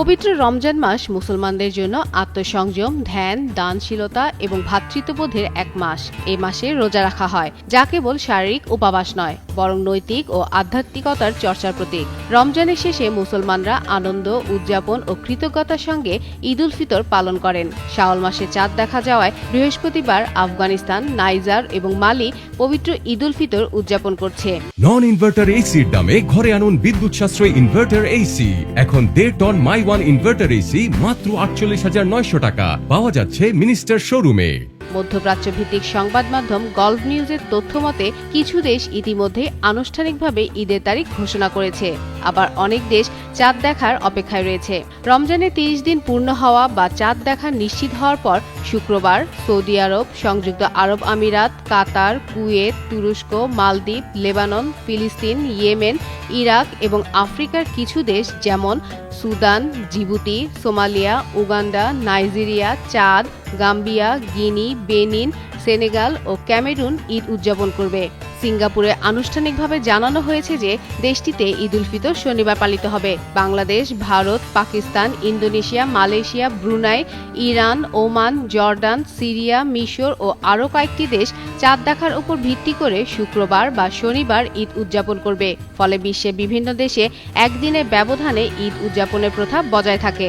পবিত্র রমজান মাস মুসলমানদের জন্য আত্মসংযম, ধ্যান, দানশীলতা এবং ভ্রাতৃত্ববোধের এক মাস। এই মাসে রোজা রাখা হয়, যা কেবল শারীরিক উপবাস নয়, বরং নৈতিক ও আধ্যাত্মিকতার চর্চার প্রতীক। রমজানের শেষে মুসলমানরা আনন্দ, উদযাপন ও কৃতজ্ঞতার সঙ্গে ঈদ উল ফিতর পালন করেন। শাওয়াল মাসে চাঁদ দেখা যাওয়ায় বৃহস্পতিবার আফগানিস্তান, নাইজার এবং মালি পবিত্র ঈদ উল ফিতর উদযাপন করছে। নন ইনভার্টার এসির দামে ঘরে আনুন বিদ্যুৎ সাশ্রয়ী ইনভার্টার এসি। এখন 1.5 ton my one inverter AC মাত্র 48,900 টাকা পাওয়া যাচ্ছে মিনিস্টার শোরুমে। মধ্যপ্রাচ্য ভিত্তিক সংবাদ মাধ্যম গলফ নিউজের তথ্য মতে কিছু দেশ ইতিমধ্যে আনুষ্ঠানিকভাবে ঈদের তারিখ ঘোষণা করেছে, আবার অনেক দেশ চাঁদ দেখার অপেক্ষায় রয়েছে। রমজানের 30 দিন পূর্ণ হওয়া বা চাঁদ দেখা নিশ্চিত হওয়ার পর শুক্রবার সৌদি আরব, সংযুক্ত আরব আমিরাত, কাতার, কুয়েত, তুরস্ক, মালদ্বীপ, লেবানন, ফিলিস্তিন, ইয়েমেন, ইরাক এবং আফ্রিকার কিছু দেশ যেমন Sudan, Djibouti, Somalia, Uganda, Nigeria, Chad, Gambia, Guinea, Benin, Senegal ও ক্যামেরুন ঈদ উদযাপন করবে। সিঙ্গাপুরে আনুষ্ঠানিকভাবে জানানো হয়েছে যে দেশটিতে ঈদ উল ফিতর শনিবার পালিত হবে। Bangladesh, Bharat, Pakistan, Indonesia, Malaysia, Brunei, Iran, Oman, Jordan, Syria, মিশর ও আরও কয়েকটি দেশ চাঁদ দেখার উপর ভিত্তি করে শুক্রবার বা শনিবার ঈদ উদযাপন করবে। ফলে বিশ্বের বিভিন্ন দেশে একদিনের ব্যবধানে ঈদ উদযাপনের প্রথা বজায় থাকে।